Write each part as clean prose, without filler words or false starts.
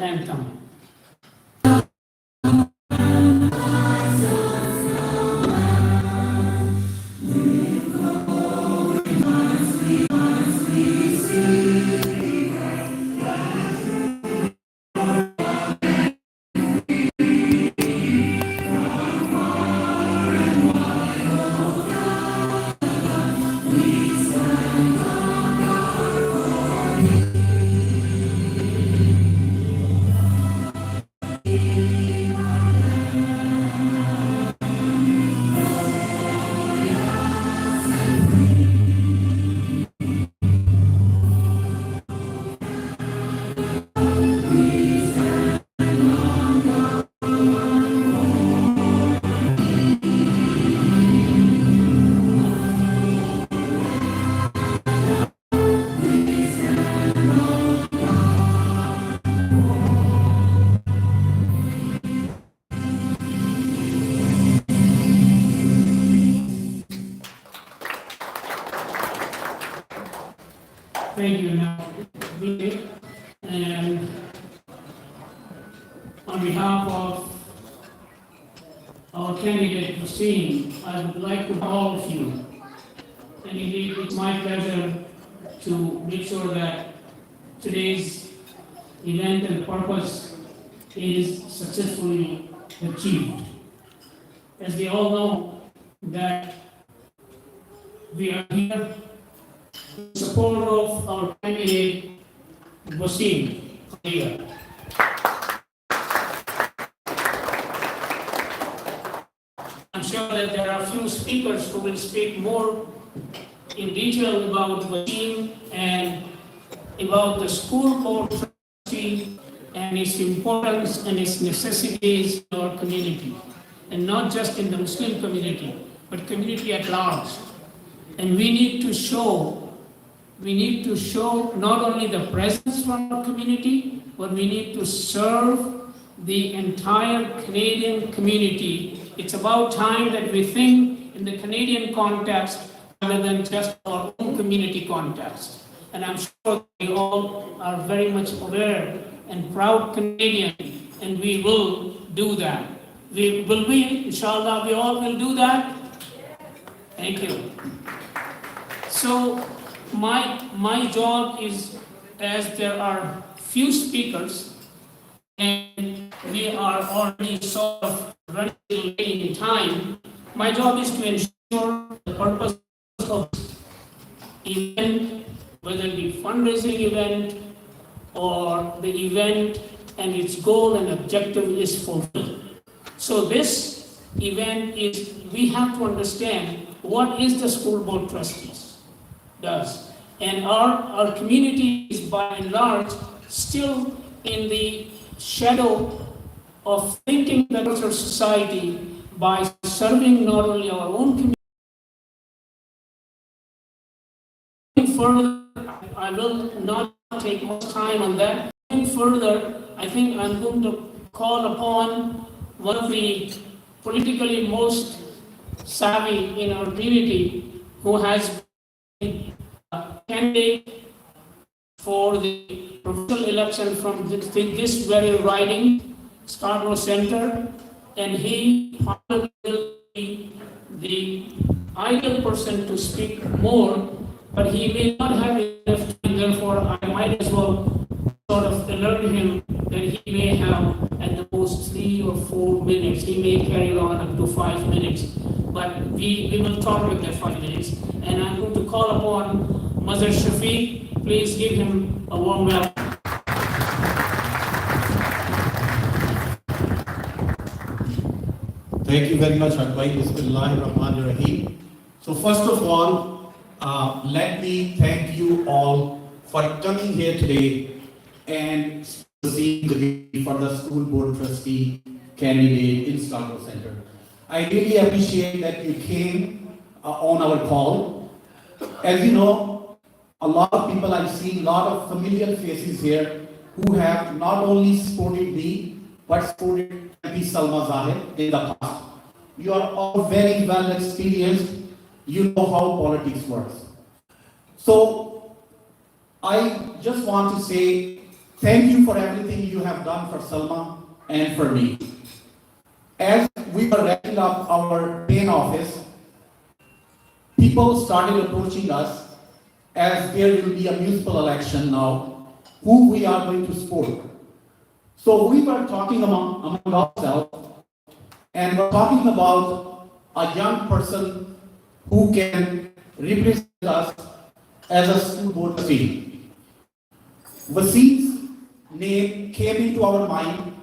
anthem. Thank you. Now, and on behalf of our candidate, Waseem, I would like to all of you, and indeed it's my pleasure to make sure that today's event and purpose is successfully achieved. As we all know that we are here in support of our candidate, Waseem Qadeer. I'm sure that there are a few speakers who will speak more in detail about Waseem and about the school board trustee and its importance and its necessities in our community, and not just in the Muslim community, but community at large. And we need to show not only the presence from our community, but we need to serve the entire Canadian community. It's about time that we think in the Canadian context rather than just our own community context. And I'm sure we all are very much aware and proud Canadian, and we will do that. Will we? Inshallah, we all will do that. Thank you. So my job is, as there are few speakers and we are already sort of running late in time, my job is to ensure the purpose of the event, whether it be fundraising event or the event and its goal and objective is fulfilled. So this event is, we have to understand what is the school board trustees does. And our community is by and large still in the shadow of thinking the cultural society by serving not only our own community. Further, I will not take much time on that. Further, I think I'm going to call upon one of the politically most savvy in our community who has been a candidate for the provincial election from this very riding, Scarborough Centre, and he probably will be the ideal person to speak more, but he may not have enough time, therefore I might as well sort of alert him that he may have at the most 3 or 4 minutes. He may carry on up to 5 minutes, but we will talk with that 5 minutes. And I'm going to call upon Mother Shafiq. Please give him a warm welcome. Thank you very much, Advai. Bismillahirrahmanirrahim. So first of all, let me thank you all for coming here today and speaking for the school board trustee candidate in Scarborough Centre. I really appreciate that you came on our call. As you know, a lot of people I've seen, a lot of familiar faces here who have not only supported me, but supported Salma Zahid in the past. You are all very well experienced. You know how politics works. So I just want to say thank you for everything you have done for Salma and for me. As we were wrapping up our main office, people started approaching us as there will be a municipal election now, who we are going to support. So we were talking among ourselves, and we're talking about a young person who can represent us as a school board trustee. Waseem's name came into our mind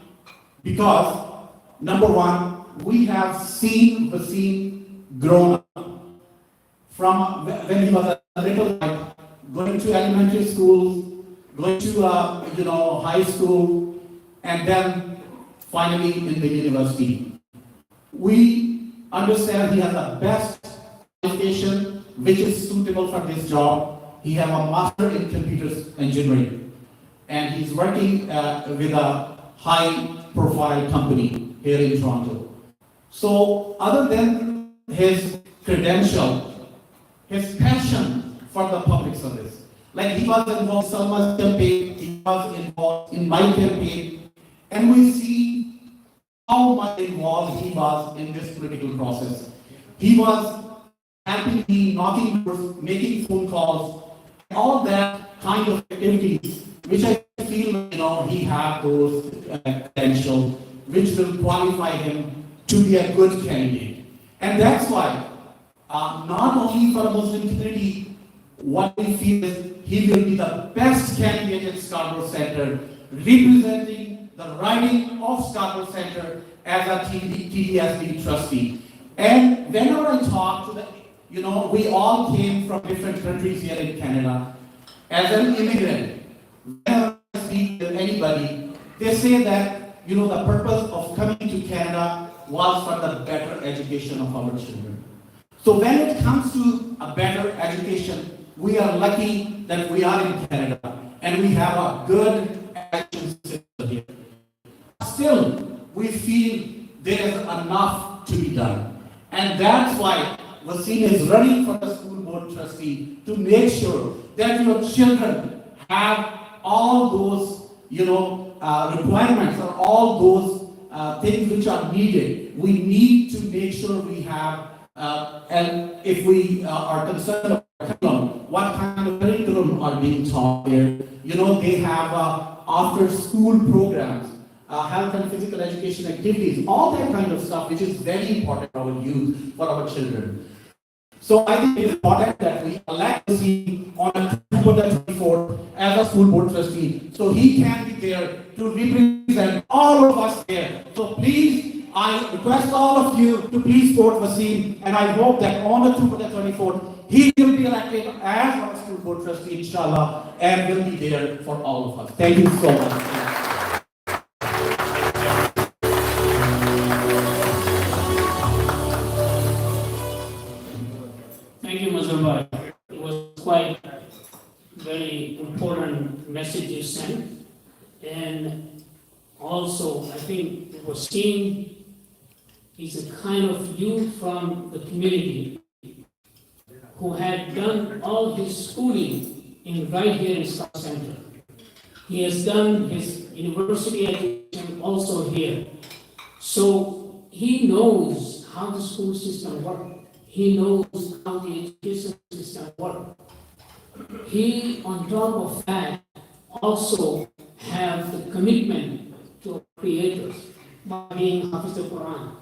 because, number one, we have seen Waseem grow up from when he was a little boy, going to elementary school, going to high school, and then finally in the university. We understand he has the best education which is suitable for this job. He has a master in computer engineering, and he's working with a high-profile company here in Toronto. So, other than his credential, his passion for the public service, like he was involved in Salma's campaign, he was involved in my campaign, and we see how much involved he was in this political process. He was helping me, knocking doors, making phone calls, all that kind of activities, which I feel, he had those credentials, which will qualify him to be a good candidate. And that's why, not only for the Muslim community, what we feel is he will be the best candidate in Scarborough Centre, representing the riding of Scarborough Centre as a TDSB trustee. And whenever I talk to the, we all came from different countries here in Canada. As an immigrant, whenever I speak with anybody, they say that, the purpose of coming to Canada was for the better education of our children. So when it comes to a better education, we are lucky that we are in Canada and we have a good education system here. Still, we feel there is enough to be done. And that's why Waseem is running for the school board trustee to make sure that your children have all those, requirements or all those things which are needed. We need to make sure we have, and if we are concerned about curriculum, what kind of curriculum are being taught here. They have after-school programs, health and physical education activities, all that kind of stuff, which is very important for our youth, for our children. So I think it's important that we elect Waseem on October 24th as a school board trustee, so he can be there to represent all of us there. So please, I request all of you to please support Waseem, and I hope that on October 24th, he will be elected as our school board trustee, inshallah, and will be there for all of us. Thank you so much. Thank you, Muncipal. It was quite very important message you sent. And also, I think Waseem is a kind of youth from the community who had done all his schooling right here in South Centre. He has done his university education also here. So he knows how the school system works. He knows how the education system works. He, on top of that, also have the commitment to our creators by being Hafiz al-Quran.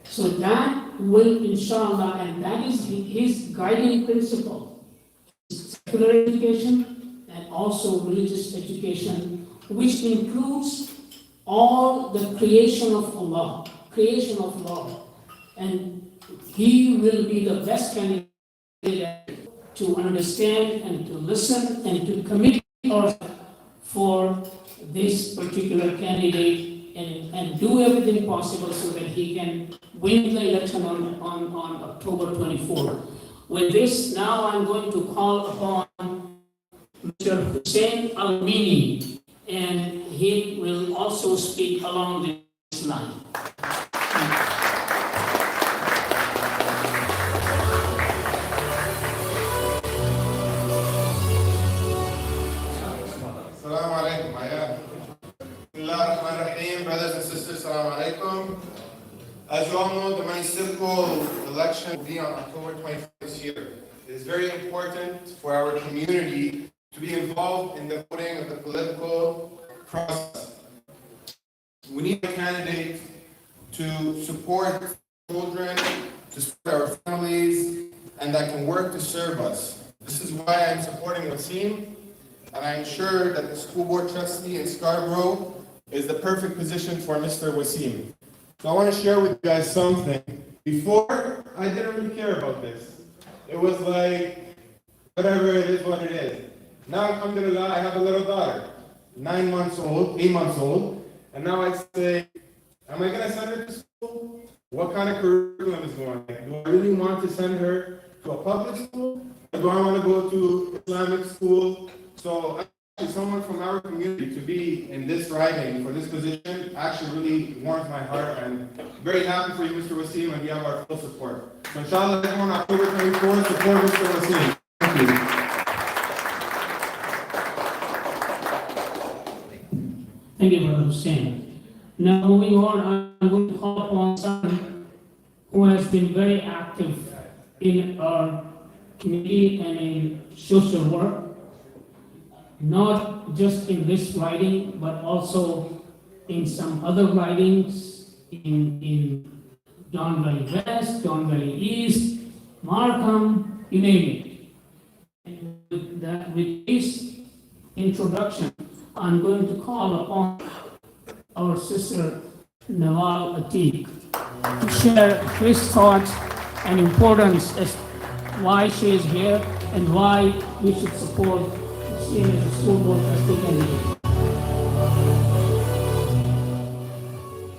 So that will, inshallah, and that is his guiding principle, secular education and also religious education, which includes all the creation of Allah. And he will be the best candidate to understand and to listen and to commit ourselves for this particular candidate and do everything possible so that he can win the election on October 24th. With this, now I'm going to call upon Mr. Hussein Almini, and he will also speak along this line. Assalamu Bismillahirrahmanirrahim. Brothers and sisters, Assalamu alaikum. As you all know, the municipal election will be on October 24th this year. It is very important for our community to be involved in the voting of the political process. We need a candidate to support children, to support our families, and that can work to serve us. This is why I'm supporting Waseem, and I'm sure that the school board trustee in Scarborough is the perfect position for Mr. Waseem. So I want to share with you guys something. Before, I didn't really care about this. It was like, whatever it is, what it is. Now, alhamdulillah, I have a little daughter, 9 months old, 8 months old, and now I say, am I going to send her to school? What kind of curriculum is going on? Do I really want to send her to a public school? Or do I want to go to Islamic school? So actually someone from our community to be in this riding for this position actually really warms my heart, and very happy for you, Mr. Waseem, and you have our full support. So inshallah, everyone, October 24th, support Mr. Waseem. Thank you. Thank you, Brother Hussein. Now, moving on, I'm going to call upon someone who has been very active in our community and in social work, not just in this riding, but also in some other ridings in Don Valley West, Don Valley East, Markham, you name it. And with this introduction, I'm going to call upon our sister Nawal Atiq to share his thoughts and importance as why she is here and why we should support she as a school board trustee candidate.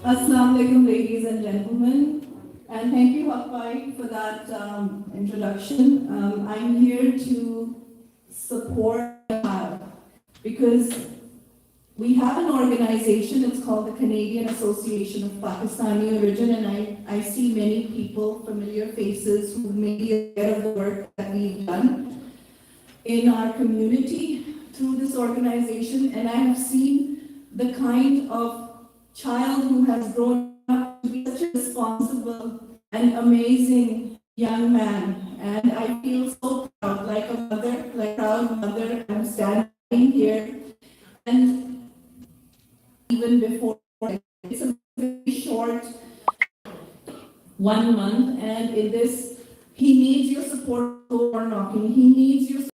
Assalamu alaikum, ladies and gentlemen, and thank you, Hafai, for that introduction. I'm here to support because we have an organization, it's called the Canadian Association of Pakistani Origin, and I see many people, familiar faces, who may be aware of the work that we've done in our community through this organization, and I have seen the kind of child who has grown up to be such a responsible and amazing young man, and I feel so proud, like a mother, like a proud mother. I'm standing here, and even before, it's a very short 1 month, and in this, he needs your support for knocking. He needs your support,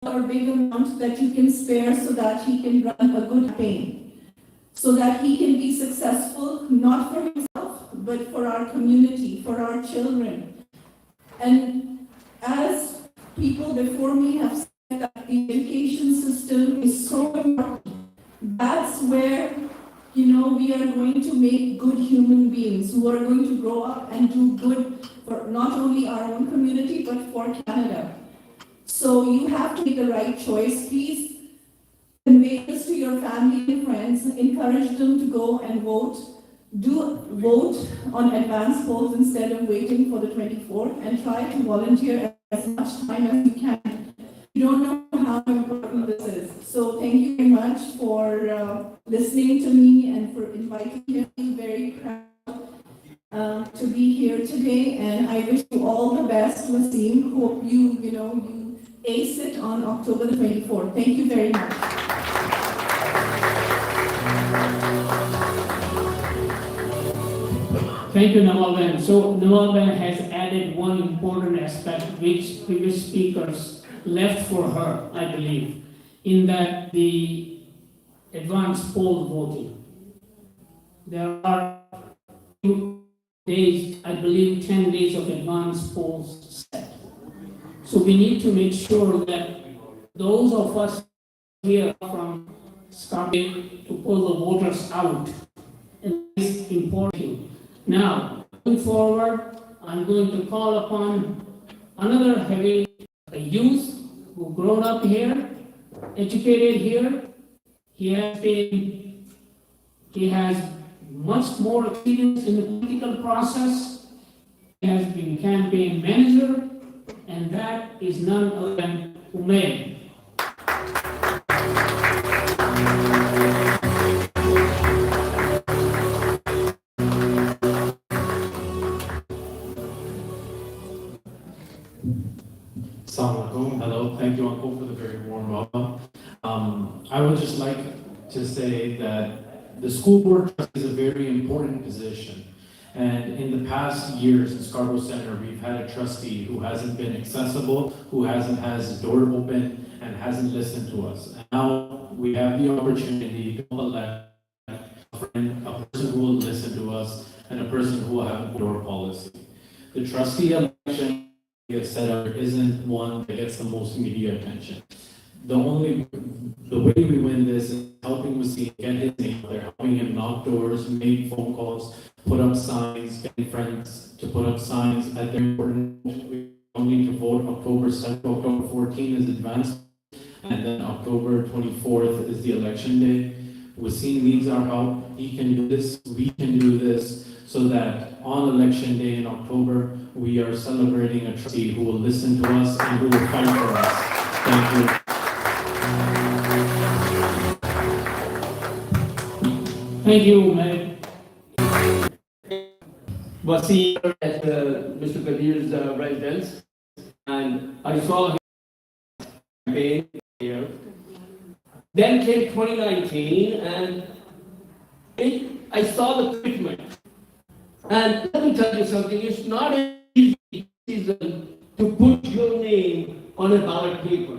or big amount that you can spare so that he can run a good campaign, so that he can be successful, not for himself, but for our community, for our children. And as people before me have said, that the education system is so important. That's where, we are going to make good human beings who are going to grow up and do good for not only our own community, but for Canada. So you have to make the right choice. Please convey this to your family and friends. Encourage them to go and vote. Do vote on advance polls instead of waiting for the 24th, and try to volunteer as much time as you can. You don't know how important this is. So thank you very much for listening to me and for inviting me. I'm very proud to be here today, and I wish you all the best, Waseem. Hope you ace it on October the 24th. Thank you very much. Thank you, Nawal Ben. So Nawal Ben has added one important aspect which previous speakers left for her, I believe, in that the advanced poll voting. There are 2 days, I believe 10 days of advanced polls set. So we need to make sure that those of us here from starting to pull the voters out, and this is important. Now, going forward, I'm going to call upon another heavy youth who grown up here, educated here. He has much more experience in the political process. He has been campaign manager, and that is none other than Umair. I would just like to say that the school board trustee is a very important position. And in the past years in Scarborough Center, we've had a trustee who hasn't been accessible, who hasn't had his door open, and hasn't listened to us. And now we have the opportunity to elect a person who will listen to us and a person who will have a door policy. The trustee election gets set up isn't one that gets the most media attention. The way we win this is helping Waseem get his name out there, helping him knock doors, make phone calls, put up signs, getting friends to put up signs at their important. We don't need to vote October 7th, October 14th is advanced, and then October 24th is the election day. Waseem needs our help. He can do this, we can do this, so that on election day in October, we are celebrating a trustee who will listen to us and who will fight for us. Thank you. Thank you, Mayor. Waseem at Mr. Qadeer's residence, and I saw him campaign here. Then came 2019, and I saw the commitment. And let me tell you something, it's not an easy season to put your name on a ballot paper.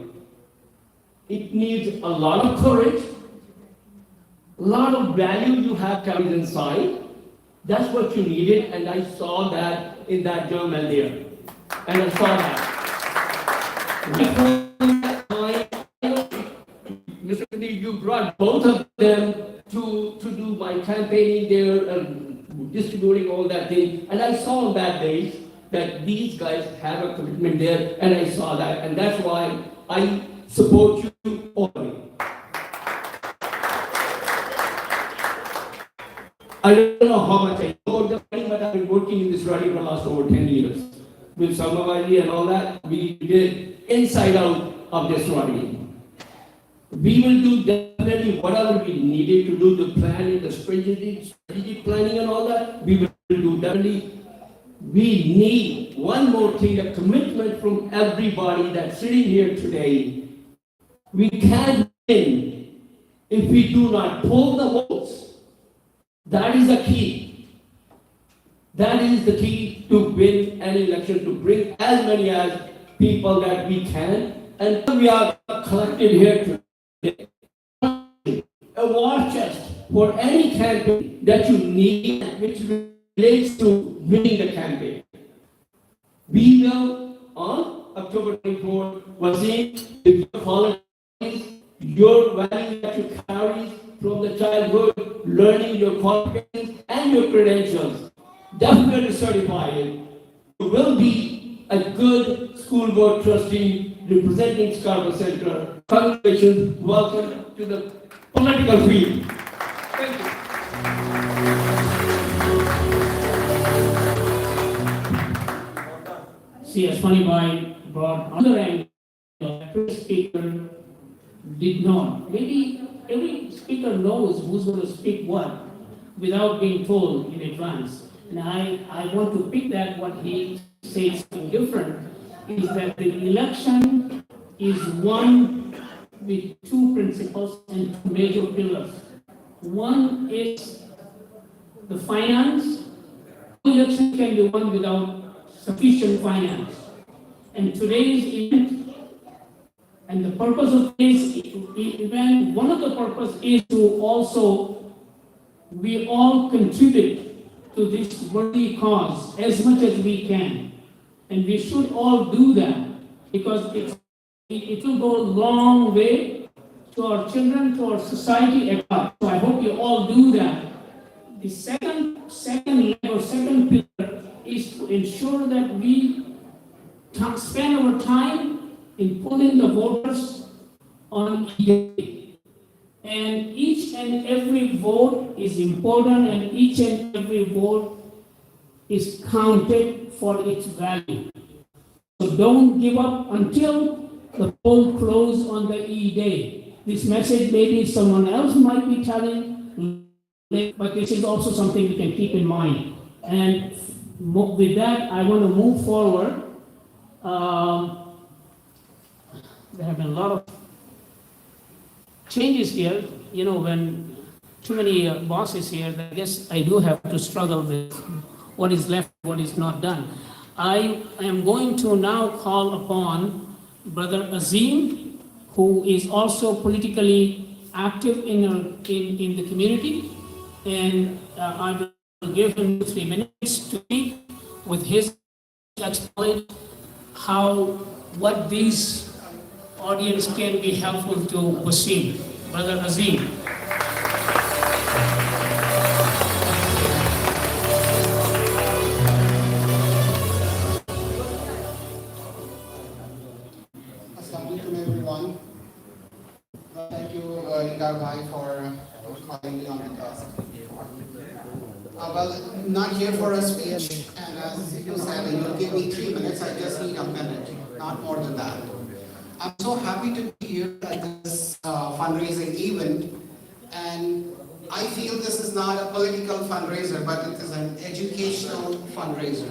It needs a lot of courage, a lot of value you have carried inside. That's what you needed, and I saw that in that journal there. And I saw that. Mr. Qadeer, you brought both of them to do my campaigning there, distributing all that thing. And I saw on that day that these guys have a commitment there, and I saw that. And that's why I support you all. I don't know how much I know about the riding, but I've been working in this riding for the last over 10 years. With Samavali and all that, we did inside out of this riding. We will do definitely whatever we needed to do, the planning, the strategic planning and all that, we will do definitely. We need one more thing, a commitment from everybody that's sitting here today. We can't win if we do not pull the votes. That is the key. That is the key to win an election, to bring as many as people that we can. And we are collected here today. A war chest for any campaign that you need, which relates to winning the campaign. We will, on October 24th, Waseem, if your qualities, your value that you carry from the childhood, learning your qualifications and your credentials, definitely certified, you will be a good school board trustee representing Scarborough Central. Congratulations, welcome to the political field. Thank you. See, as funny boy brought on the angle, the first speaker did not. Maybe every speaker knows who's going to speak what without being told in advance. And I want to pick that what he says something different is that the election is won with two principles and two major pillars. One is the finance. No election can be won without sufficient finance. And today's event, and the purpose of this event, one of the purpose is to also, we all contribute to this worthy cause as much as we can. And we should all do that because it will go a long way to our children, to our society at large. So I hope you all do that. The second pillar is to ensure that we spend our time in pulling the voters on each. And each and every vote is important, and each and every vote is counted for its value. So don't give up until the poll closes on the E-Day. This message maybe someone else might be telling, but this is also something we can keep in mind. And with that, I want to move forward. There have been a lot of changes here, when too many bosses here, I guess I do have to struggle with what is left, what is not done. I am going to now call upon Brother Azim, who is also politically active in the community, and I will give him 3 minutes to speak with his explanation what these audience can be helpful to Waseem. Brother Azim. Assalamu alaikum everyone. Thank you, Indar Bhai, for calling me on the task. Well, I'm not here for a speech, and as you said, you'll give me 3 minutes, I just need a minute, not more than that. I'm so happy to be here at this fundraising event, and I feel this is not a political fundraiser, but it is an educational fundraiser.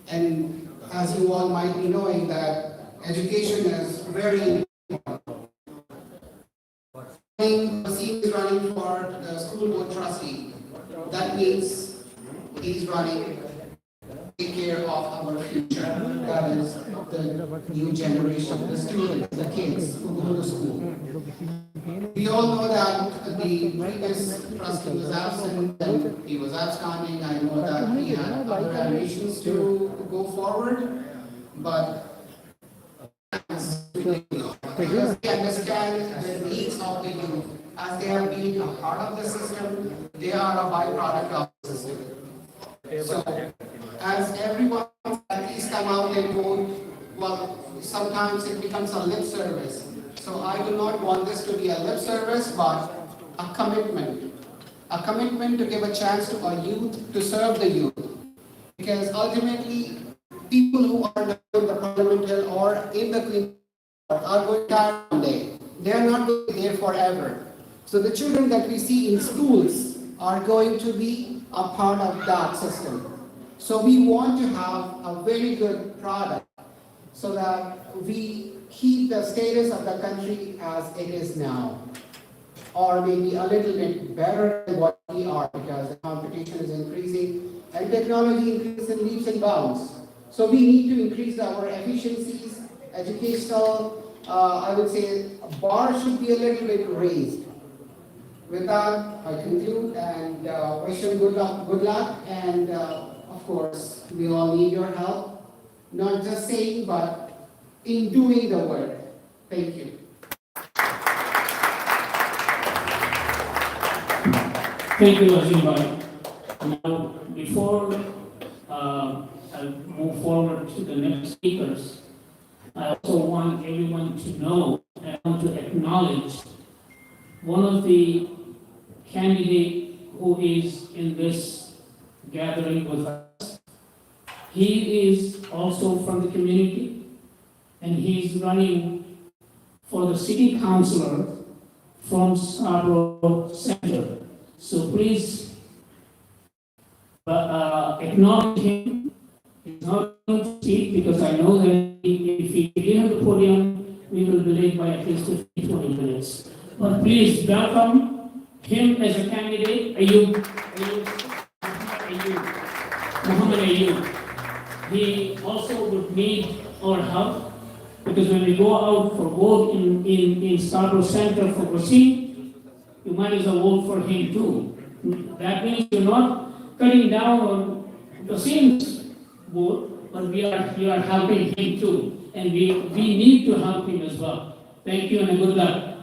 And as you all might be knowing that education is very important. Waseem is running for the school board trustee. That means he's running to take care of our future. That is the new generation, the students, the kids who go to school. We all know that the previous trustee was absent and he was absconding. I know that he had other ambitions to go forward, but because they understand the needs of the youth, as they have been a part of the system, they are a byproduct of the system. So, as everyone at least come out and vote, well, sometimes it becomes a lip service. So I do not want this to be a lip service, but a commitment. A commitment to give a chance to our youth, to serve the youth. Because ultimately, people who are not in the Parliament Hill or in the Queen are going to die one day. They are not going to be there forever. So the children that we see in schools are going to be a part of that system. So we want to have a very good product so that we keep the status of the country as it is now, or maybe a little bit better than what we are, because the competition is increasing and technology increases in leaps and bounds. So we need to increase our efficiencies, educational, I would say, bar should be a little bit raised. With that, I conclude and wish you good luck, and of course, we all need your help, not just saying, but in doing the work. Thank you. Thank you, Azim Bhai. Now, before I move forward to the next speakers, I also want everyone to know, I want to acknowledge one of the candidates who is in this gathering with us. He is also from the community, and he's running for the city councillor from Scarborough Center. So please acknowledge him. He's not going to speak because I know that if he didn't have the podium, we will be late by at least 15-20 minutes. But please welcome him as a candidate, Muhammad Ayub. He also would need our help, because when we go out for vote in Scarborough Center for Waseem, you might as well vote for him too. That means you're not cutting down on Waseem's vote, but we are helping him too. And we need to help him as well. Thank you and good luck.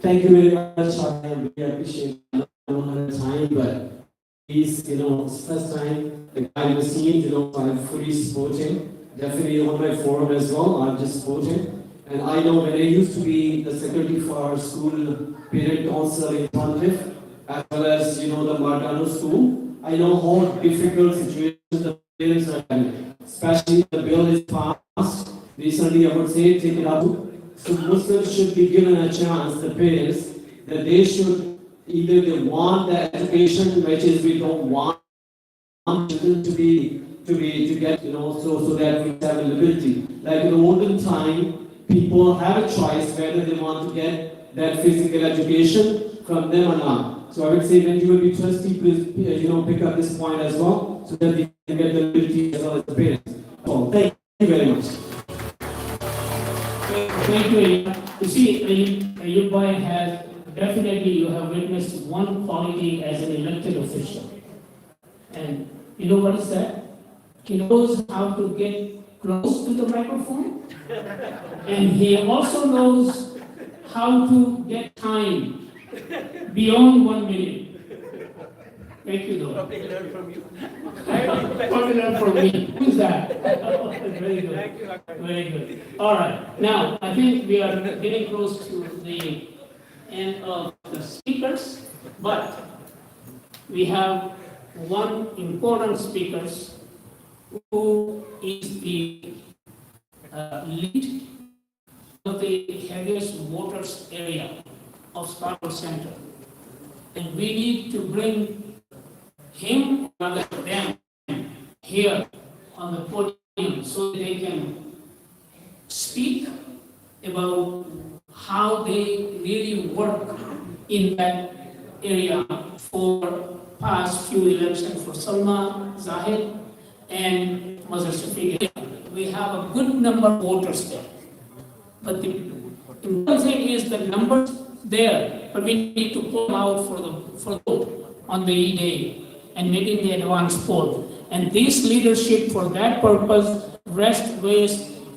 Thank you very much. I really appreciate it. I don't have time, but he's, it's first time the guy was seen, I'm fully supporting. Definitely on my forum as well, I'm just supporting. And I know when I used to be the secretary for our school parent council in Clontarf, as well as, the Martano school, I know how difficult situations the parents are in, especially the bill is passed. Recently, I would say, take it up. So Muslims should be given a chance, the parents, that they should either they want the education, which is we don't want children to be to get, so that we have a liberty. Like in the olden time, people have a choice whether they want to get that physical education from them or not. So I would say when you will be trustee, please, pick up this point as well, so that they can get the liberty as well as the parents. So thank you very much. Thank you. You see, your boy has definitely, you have witnessed one quality as an elected official. And you know what is that? He knows how to get close to the microphone. And he also knows how to get time beyond 1 minute. Thank you, though. Probably learn from you. Probably learn from me. Who's that? Very good. Thank you. Very good. All right. Now, I think we are getting close to the end of the speakers, but we have one important speaker who is the lead of the heaviest voters area of Scarborough Center. And we need to bring him rather than them here on the podium so they can speak about how they really work in that area for past few elections for Salma, Zahid, and Mazhar Shafiq. We have a good number of voters there. But the important thing is the numbers there, but we need to pull them out for the vote on the E-Day and making the advance poll. And this leadership for that purpose rests with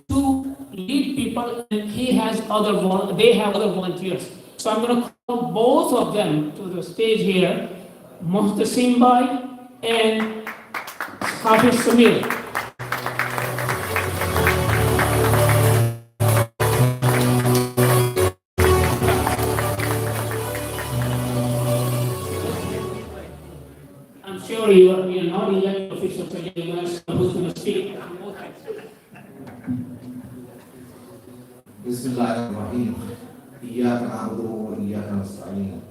two lead people, and they have other volunteers. So I'm going to call both of them to the stage here, Muhammad Waseem Qadeer and Hafiz Samir. I'm sure you are not elected officials, so you know who's going to speak. Bismillahirrahmanirrahim. Iyyaka na'budu wa iyyaka nasta'in.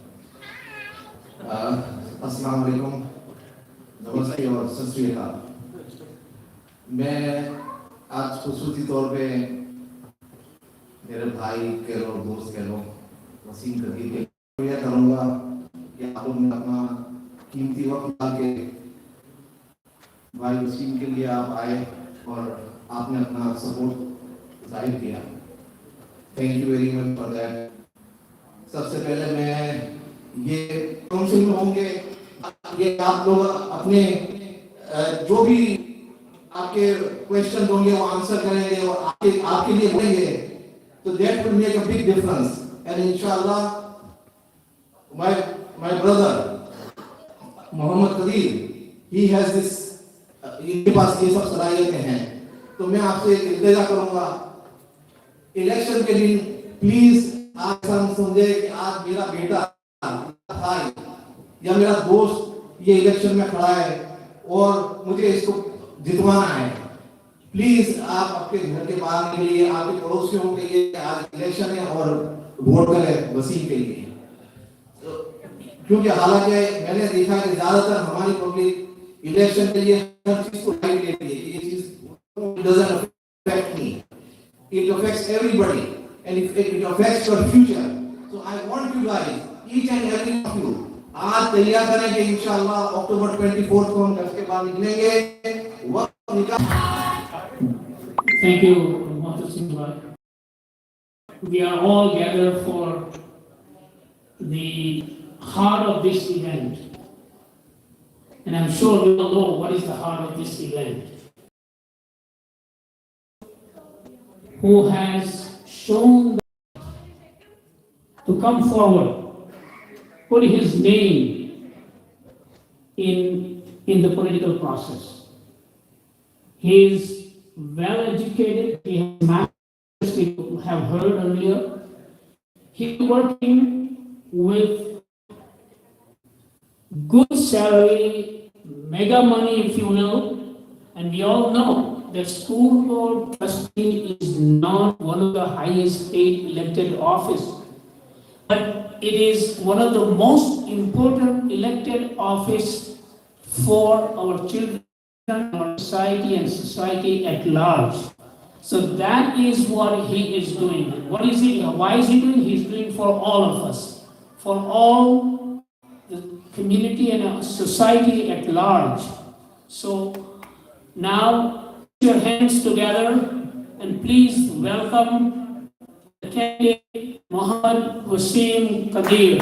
Assalamu alaikum. नमस्ते और सत श्री अकाल। मैं आज खुसूसी तौर पे मेरे भाई कह लो, दोस्त कह लो, वसीम कदीर के शुक्रिया करूँगा कि आप लोग ने अपना कीमती वक्त निकाल के भाई वसीम के लिए आप आए और आपने अपना सपोर्ट जाहिर किया। Thank you very much for that. सबसे पहले मैं ये काउंसिल में होंगे, ये आप लोग अपने जो भी आपके क्वेश्चन होंगे वो आंसर करेंगे और आपके लिए बोलेंगे, तो that will make a big difference. And इंशाल्लाह my brother Mohammed Qadir, he has this, इनके पास ये सब सलाहियतें हैं। तो मैं आपसे एक इल्तिजा करूंगा, इलेक्शन के दिन प्लीज आप सब समझे कि आज मेरा बेटा भाई या मेरा दोस्त ये इलेक्शन में खड़ा है और मुझे इसको जितवाना है। प्लीज आप आपके घर के बाहर के लिए, आपके पड़ोसियों के लिए आज इलेक्शन है और वोट करें वसीम के लिए। क्योंकि हालांकि मैंने देखा कि ज्यादातर हमारी पब्लिक इलेक्शन के लिए हर चीज को लाइट लेती है। ये चीज doesn't affect me, it affects everybody and it affects your future. So I want you guys, each and every of you, आज तैयार करें कि इंशाल्लाह अक्टूबर 24 को हम घर के बाहर निकलेंगे। Thank you, Muhammad Waseem Qadeer. We are all gathered for the heart of this event, and I'm sure we all know what is the heart of this event. Who has shown to come forward, put his name in the political process. He is well educated, he has masters, we have heard earlier. He is working with good salary, mega money if you know, and we all know that school board trustee is not one of the highest paid elected office, but it is one of the most important elected office for our children. our society and society at large. So that is what he is doing. What is he? Why is he doing? He's doing for all of us, for all the community and our society at large. So now put your hands together and please welcome the candidate Muhammad Waseem Qadeer.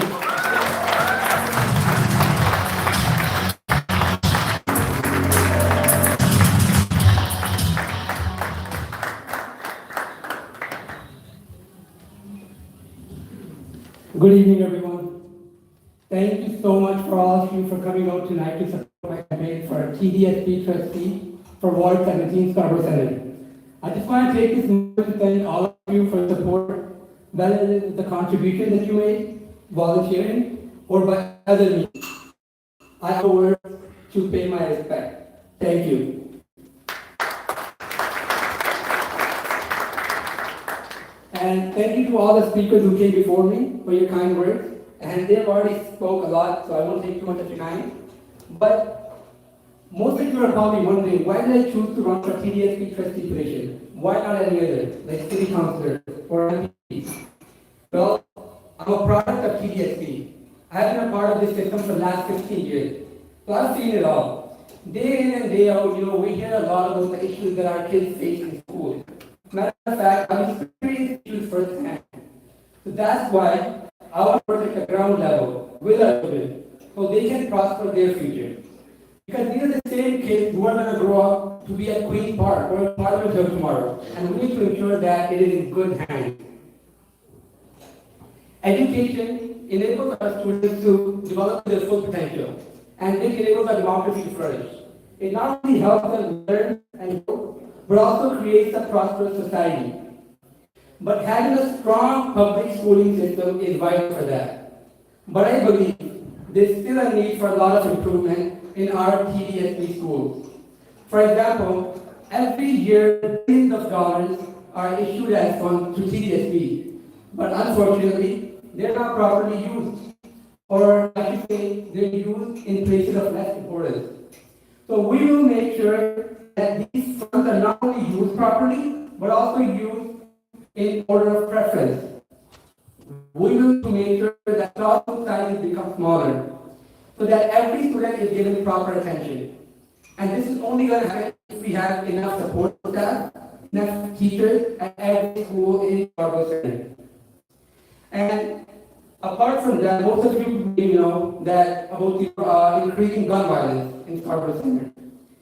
Good evening, everyone. Thank you so much for all of you for coming out tonight to support my campaign for TDSP trustee for Ward 17 Scarborough Center. I just want to take this moment to thank all of you for support, whether it is the contribution that you made, volunteering, or by other means. I have words to pay my respect. Thank you. And thank you to all the speakers who came before me for your kind words. And they've already spoke a lot, so I won't take too much of your time. But most of you are probably wondering, why did I choose to run for TDSP trustee position? Why not any other, like city councillor or MP? Well, I'm a product of TDSP. I've been a part of this system for the last 15 years. So I've seen it all. Day in and day out, we hear a lot about the issues that our kids face in school. Matter of fact, I've experienced issues firsthand. So that's why I want to work at the ground level with our children so they can prosper their future. Because these are the same kids who are going to grow up to be at Queen Park or Parliament Hill tomorrow. And we need to ensure that it is in good hands. Education enables our students to develop their full potential. And it enables our democracy to flourish. It not only helps them learn and grow, but also creates a prosperous society. But having a strong public schooling system is vital for that. But I believe there's still a need for a lot of improvement in our TDSP schools. For example, every year billions of dollars are issued as funds to TDSP, but unfortunately, they're not properly used. Or I should say, they're used in places of less importance. So we will make sure that these funds are not only used properly, but also used in order of preference. We will make sure that classroom sizes become smaller, so that every student is given proper attention. And this is only going to happen if we have enough support staff, enough teachers at every school in Scarborough Center. And apart from that, most of you may know that about the increasing gun violence in Scarborough Center.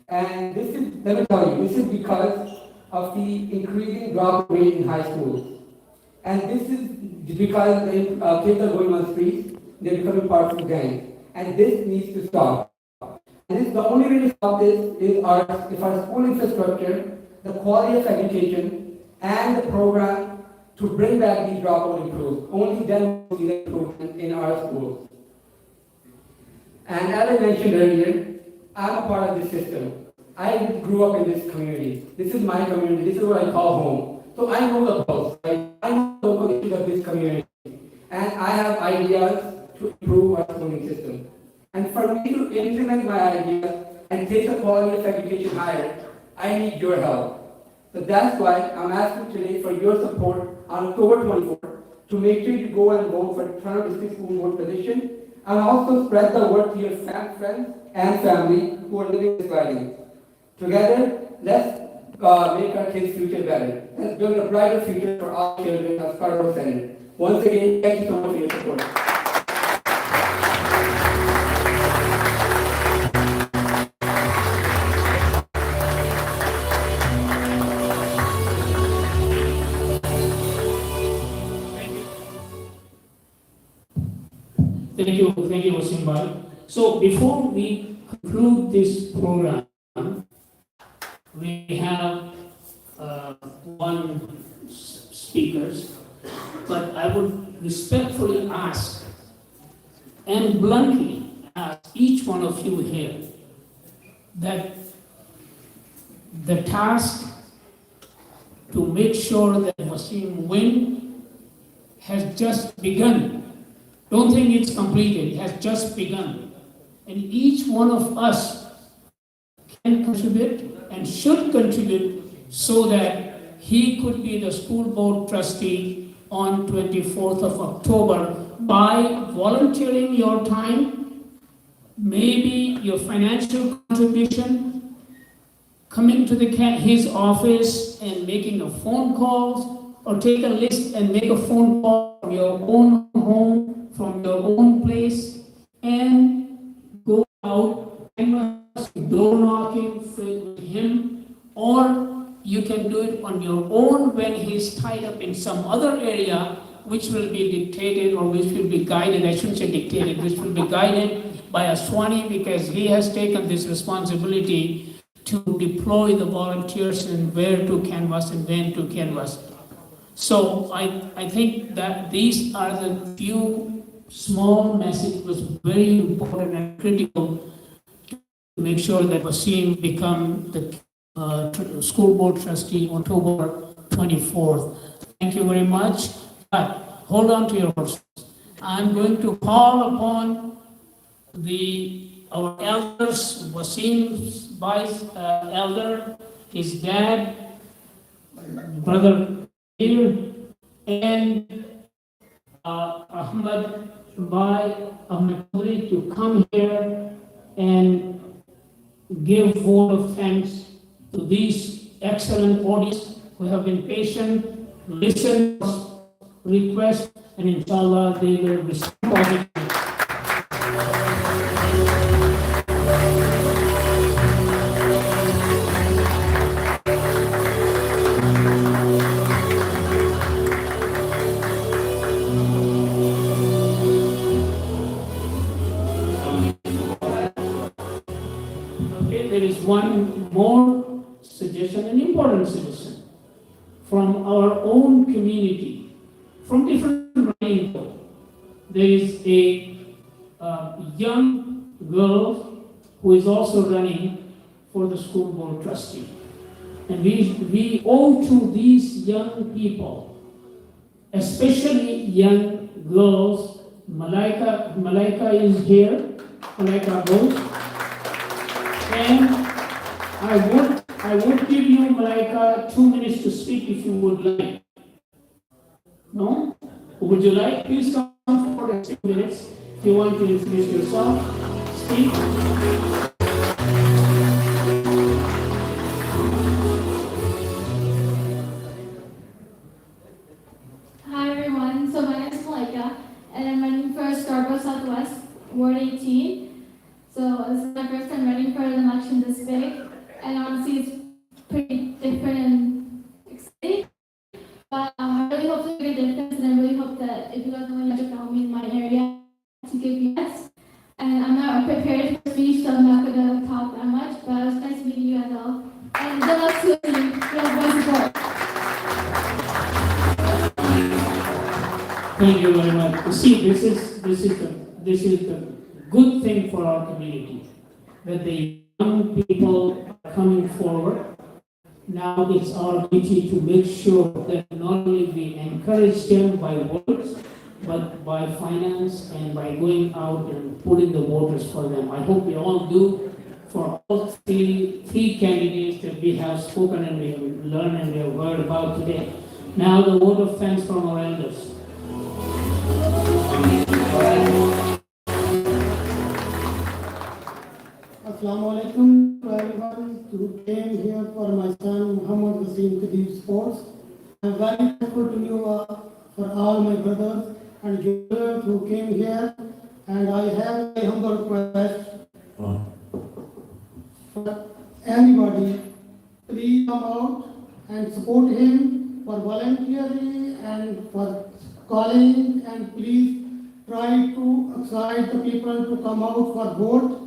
And this is, let me tell you, this is because of the increasing drop rate in high schools. And this is because the kids are going on the streets, they're becoming part of the gang. And this needs to stop. And the only way to stop this is if our school infrastructure, the quality of education, and the program to bring back these dropout improves. Only then will we see the improvement in our schools. And as I mentioned earlier, I'm a part of this system. I grew up in this community. This is my community. This is what I call home. So I know the pulse. Right? I know the local issues of this community. And I have ideas to improve our schooling system. And for me to implement my ideas and take the quality of education higher, I need your help. So that's why I'm asking today for your support on October 24th to make sure you go and vote for the Toronto District School Board position, and also spread the word to your friends and family who are living this riding. Together, let's make our kids' future better. Let's build a brighter future for all children of Scarborough Center. Once again, thank you so much for your support. Thank you, Waseem Bhai. So before we conclude this program, we have one speakers, but I would respectfully ask and bluntly ask each one of you here that the task to make sure that Waseem win has just begun. Don't think it's completed, it has just begun. And each one of us can contribute and should contribute so that he could be the school board trustee on 24th of October by volunteering your time, maybe your financial contribution, coming to his office and making a phone call, or take a list and make a phone call from your own home, from your own place, and go out and door knocking with him, or you can do it on your own when he's tied up in some other area which will be dictated or which will be guided, I shouldn't say dictated, which will be guided by a Swani, because he has taken this responsibility to deploy the volunteers and where to canvass and when to canvass. So I think that these are the few small messages was very important and critical to make sure that Waseem become the school board trustee on October 24th. Thank you very much. But hold on to your horses. I'm going to call upon our elders, Waseem's vice elder, his dad, brother Qadeer, and Muhammad Qadeer to come here and give vote of thanks to these excellent audience who have been patient, listened, request, and inshallah they will respond positively. There is one more suggestion, an important suggestion from our own community, from different range. There is a young girl who is also running for the school board trustee. And we owe to these young people, especially young girls. Malaika is here. Malaika goes. And I would give you, Malaika, 2 minutes to speak if you would like. No? Would you like? Please come forward 6 minutes if you want to introduce yourself. Speak. Hi everyone, so my name is Malaika and I'm running for Scarborough Southwest, Ward 18. So this is my first time running for an election this big, and honestly it's pretty different and exciting. But I really hope to make a difference, and I really hope that if you guys want to help me in my area, to give you yes. And I'm not prepared for speech, so I'm not going to talk that much, but it was nice meeting you guys all. And good luck to you, your voice support. Thank you very much. You see, this is the good thing for our community, that the young people are coming forward. Now it's our duty to make sure that not only we encourage them by words, but by finance and by going out and putting the voters for them. I hope we all do for all three candidates that we have spoken and we have learned and we have heard about today. Now the vote of thanks from our elders. Assalamu alaikum to everyone who came here for my son Muhammad Waseem Qadeer sports. I'm very thankful to you for all my brothers and juniors who came here, and I have a humble request for anybody, please come out and support him for volunteering and for calling, and please try to excite the people to come out for vote.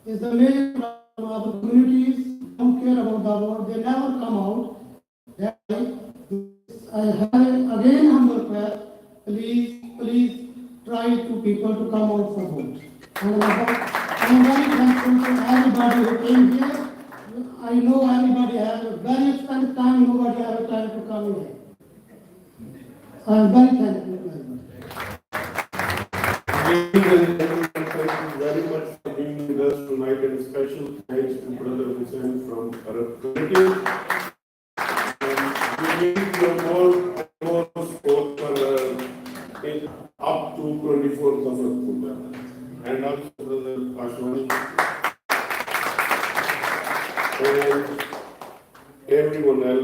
Is the main problem of the communities don't care about the vote, they never come out. That's why I have again humble request, please try to people to come out for vote. And I am very thankful to everybody who came here. I know everybody has a very expensive time, nobody has time to come here. I am very thankful to everybody. Thank you very much for being with us tonight, and special thanks to Brother Muhammad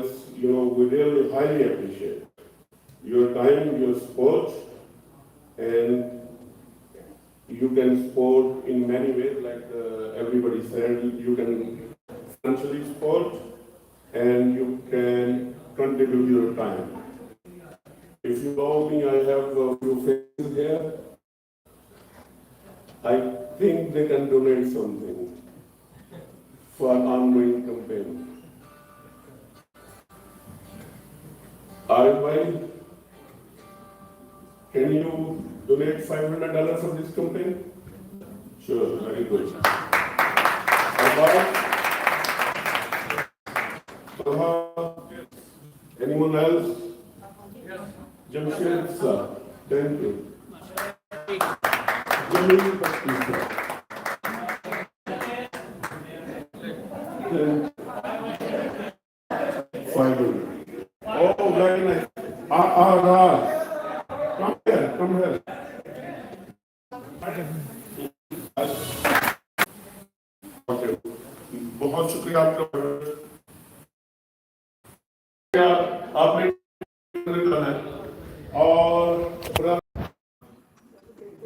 else, we really highly appreciate your time, your support, and you can support in many ways, like everybody said, you can financially support, and you can contribute your time. If you allow me, I have a few faces here. I think they can donate something for an ongoing campaign. Arif, can you donate $500 for this campaign? Sure, very good. Anyone else? Jamshid sir, thank you. Jamil Baptista. Oh, very nice. Come here, come here. Okay. बहुत शुक्रिया आपका